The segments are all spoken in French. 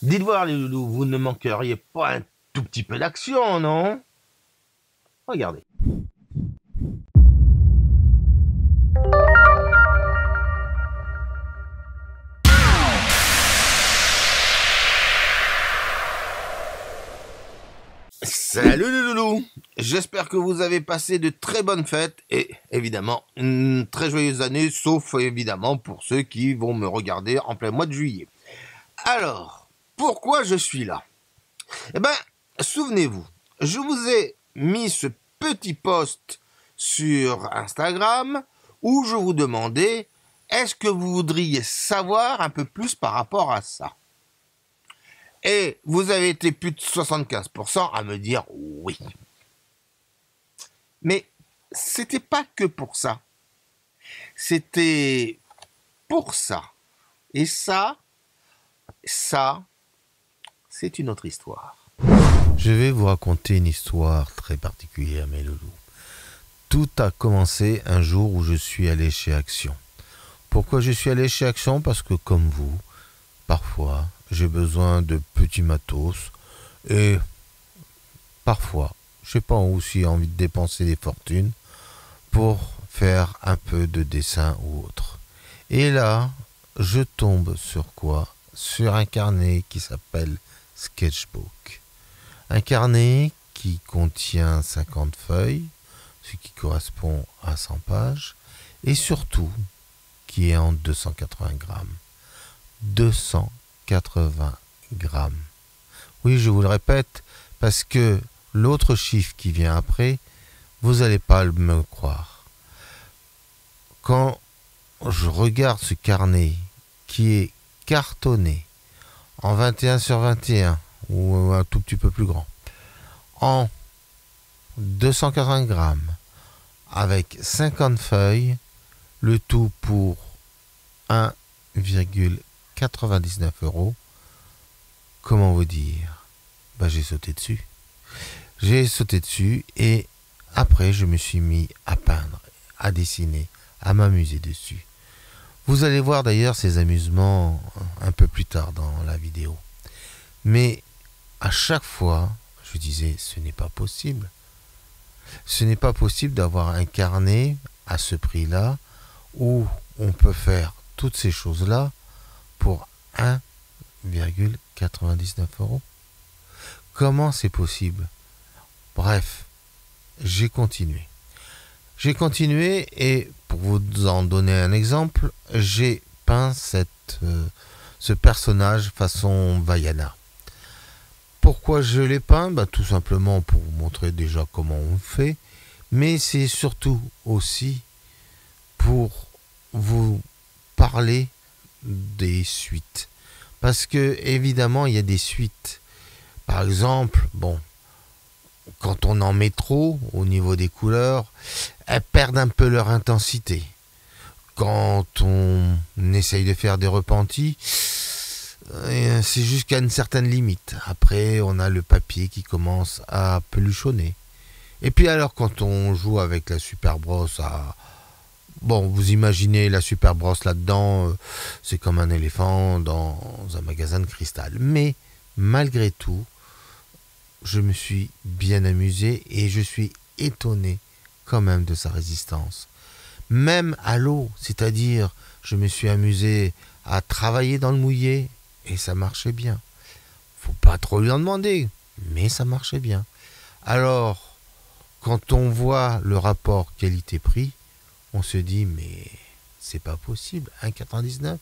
Dites voir les loulous, vous ne manqueriez pas un tout petit peu d'action, non? Regardez. Salut les loulous. J'espère que vous avez passé de très bonnes fêtes et évidemment une très joyeuse année, sauf évidemment pour ceux qui vont me regarder en plein mois de juillet. Alors, pourquoi je suis là? Eh ben, souvenez-vous, je vous ai mis ce petit post sur Instagram où je vous demandais est-ce que vous voudriez savoir un peu plus par rapport à ça? Et vous avez été plus de 75% à me dire oui. Mais c'était pas que pour ça. C'était pour ça. Et ça, c'est une autre histoire. Je vais vous raconter une histoire très particulière, mes loulous. Tout a commencé un jour où je suis allé chez Action. Pourquoi je suis allé chez Action? Parce que comme vous, parfois, j'ai besoin de petits matos et parfois, j'ai pas aussi envie de dépenser des fortunes pour faire un peu de dessin ou autre. Et là, je tombe sur quoi? Sur un carnet qui s'appelle Sketchbook. Un carnet qui contient 50 feuilles, ce qui correspond à 100 pages, et surtout qui est en 280 grammes. 280 grammes. Oui, je vous le répète, parce que l'autre chiffre qui vient après, vous n'allez pas me croire. Quand je regarde ce carnet qui est cartonné en 21 sur 21 ou un tout petit peu plus grand, en 280 grammes, avec 50 feuilles, le tout pour 1,99 €. Comment vous dire? J'ai sauté dessus. J'ai sauté dessus et après je me suis mis à peindre, à dessiner, à m'amuser dessus. Vous allez voir d'ailleurs ces amusements un peu plus tard dans la vidéo. Mais à chaque fois, je disais, ce n'est pas possible. Ce n'est pas possible d'avoir un carnet à ce prix-là où on peut faire toutes ces choses-là pour 1,99 €. Comment c'est possible? Bref, j'ai continué. J'ai continué et pour vous en donner un exemple, j'ai peint ce personnage façon Vaiana. Pourquoi je l'ai peint? Tout simplement pour vous montrer déjà comment on fait, mais c'est surtout aussi pour vous parler des suites. Parce que évidemment, il y a des suites. Par exemple, quand on en met trop au niveau des couleurs, elles perdent un peu leur intensité. Quand on essaye de faire des repentis, c'est jusqu'à une certaine limite. Après, on a le papier qui commence à peluchonner. Et puis alors, quand on joue avec la super brosse vous imaginez la super brosse là-dedans, c'est comme un éléphant dans un magasin de cristal. Mais malgré tout, je me suis bien amusé et je suis étonné quand même de sa résistance. Même à l'eau, c'est-à-dire je me suis amusé à travailler dans le mouillé et ça marchait bien. Faut pas trop lui en demander, mais ça marchait bien. Alors, quand on voit le rapport qualité-prix, on se dit mais c'est pas possible, 1,99 €.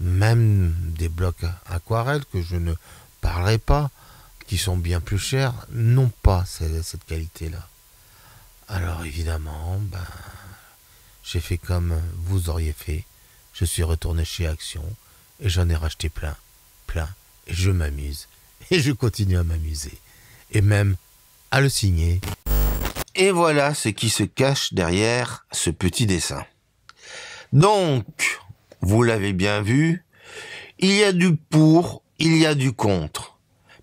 Même des blocs aquarelles que je ne parlerai pas, qui sont bien plus chers, n'ont pas cette qualité-là. Alors évidemment, j'ai fait comme vous auriez fait. Je suis retourné chez Action et j'en ai racheté plein, et je m'amuse. Et je continue à m'amuser. Et même à le signer. Et voilà ce qui se cache derrière ce petit dessin. Donc, vous l'avez bien vu, il y a du pour, il y a du contre.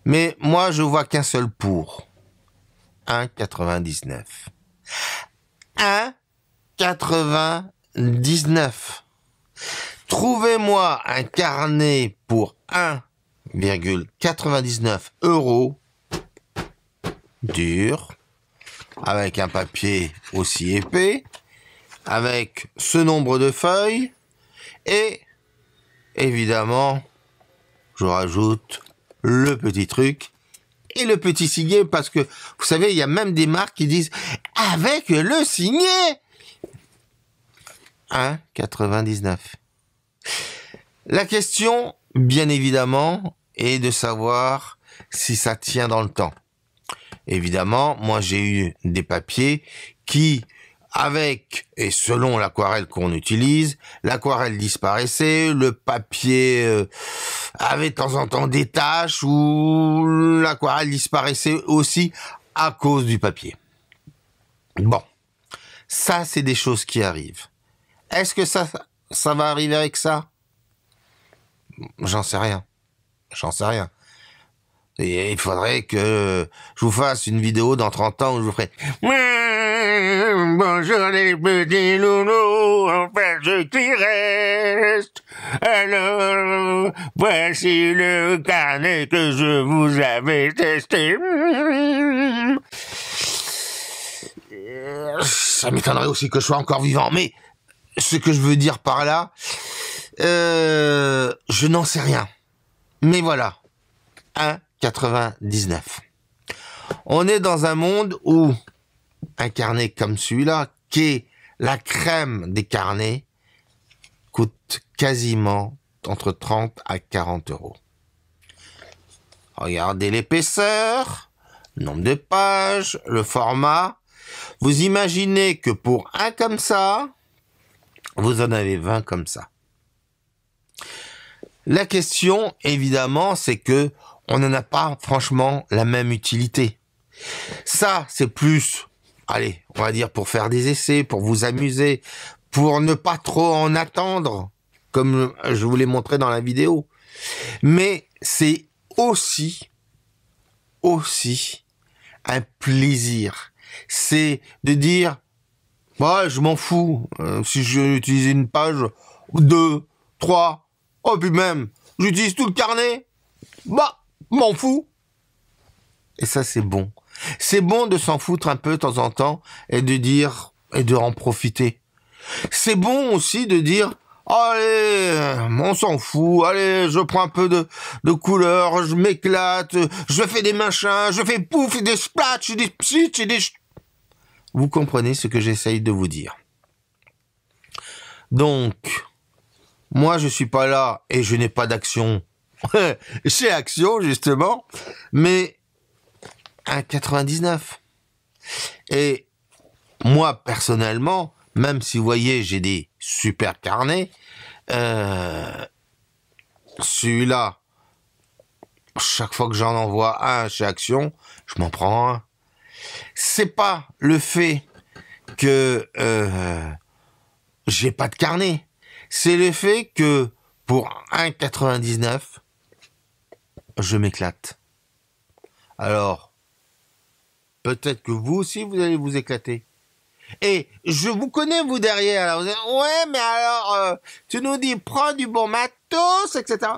Mais moi, je vois qu'un seul pour. 1,99. 1,99. Trouvez-moi un carnet pour €, dur, avec un papier aussi épais, avec ce nombre de feuilles, et évidemment, je rajoute le petit truc et le petit signet, parce que, vous savez, il y a même des marques qui disent « avec le signet !» 1,99 €. La question, bien évidemment, est de savoir si ça tient dans le temps. Évidemment, moi j'ai eu des papiers qui, avec et selon l'aquarelle qu'on utilise, l'aquarelle disparaissait, le papier avait de temps en temps des taches, ou l'aquarelle disparaissait aussi à cause du papier. Bon, ça c'est des choses qui arrivent. Est-ce que ça va arriver avec ça? J'en sais rien. J'en sais rien. Et il faudrait que je vous fasse une vidéo dans 30 ans où je vous ferai « Bonjour les petits loulous, enfin ce qui reste. Alors, voici le carnet que je vous avais testé. » Ça m'étonnerait aussi que je sois encore vivant, mais ce que je veux dire par là, je n'en sais rien. Mais voilà, 1,99 €. On est dans un monde où un carnet comme celui-là, qui est la crème des carnets, coûte quasiment entre 30 à 40 €. Regardez l'épaisseur, le nombre de pages, le format. Vous imaginez que pour un comme ça, vous en avez 20 comme ça. La question, évidemment, c'est que on n'en a pas franchement la même utilité. Ça, c'est plus, allez, on va dire pour faire des essais, pour vous amuser, pour ne pas trop en attendre, comme je vous l'ai montré dans la vidéo. Mais c'est aussi un plaisir. C'est de dire, bah, je m'en fous, si je utilise une page, 2, 3, oh, puis même, j'utilise tout le carnet, bah, m'en fous. Et ça, c'est bon. C'est bon de s'en foutre un peu de temps en temps et de dire, et de en profiter. C'est bon aussi de dire, allez, on s'en fout, allez, je prends un peu de couleur, je m'éclate, je fais des machins, je fais pouf, des splats, des psits, et des... Vous comprenez ce que j'essaye de vous dire. Donc, moi, je suis pas là et je n'ai pas d'action chez Action, justement, mais 1,99 €. Et moi, personnellement, même si vous voyez, j'ai des super carnets, celui-là, chaque fois que j'en envoie un chez Action, je m'en prends un. C'est pas le fait que j'ai pas de carnet, c'est le fait que pour 1,99 €, je m'éclate. Alors, peut-être que vous aussi, vous allez vous éclater. Et je vous connais, vous, derrière. Alors vous dites, ouais, mais alors, tu nous dis, prends du bon matos, etc.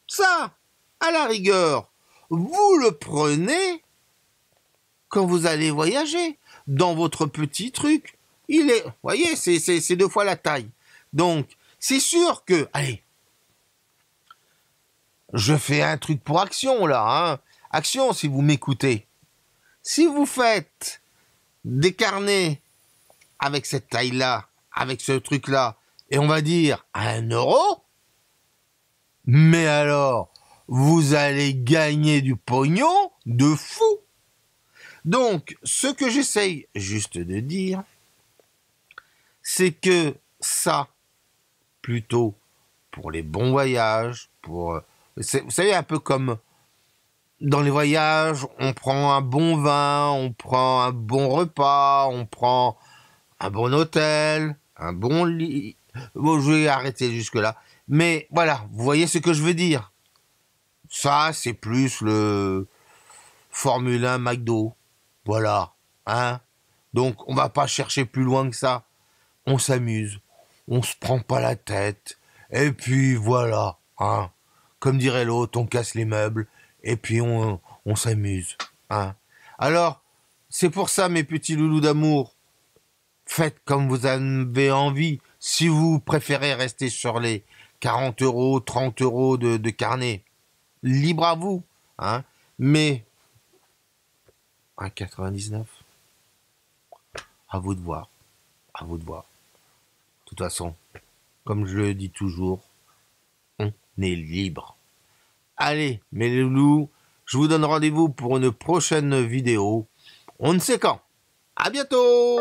Ça, à la rigueur, vous le prenez quand vous allez voyager, dans votre petit truc. Il est, vous voyez, c'est 2 fois la taille. Donc, c'est sûr que, allez, je fais un truc pour Action, là, hein. Action, si vous m'écoutez. Si vous faites des carnets avec cette taille-là, avec ce truc-là, et on va dire à 1 €, mais alors, vous allez gagner du pognon de fou. Donc, ce que j'essaye juste de dire, c'est que ça, plutôt pour les bons voyages, pour, vous savez, un peu comme dans les voyages, on prend un bon vin, on prend un bon repas, on prend un bon hôtel, un bon lit. Bon, je vais arrêter jusque-là. Mais voilà, vous voyez ce que je veux dire. Ça, c'est plus le Formule 1 McDo. Voilà, hein. Donc, on va pas chercher plus loin que ça. On s'amuse, on se prend pas la tête. Et puis, voilà, Hein. Comme dirait l'autre, on casse les meubles et puis on s'amuse. Hein. Alors, c'est pour ça, mes petits loulous d'amour, faites comme vous avez envie. Si vous préférez rester sur les 40 euros, 30 euros de carnet, libre à vous. Hein. Mais 1,99, à vous de voir. À vous de voir. De toute façon, comme je le dis toujours, on est libre. Allez, mes loulous, je vous donne rendez-vous pour une prochaine vidéo. On ne sait quand. À bientôt!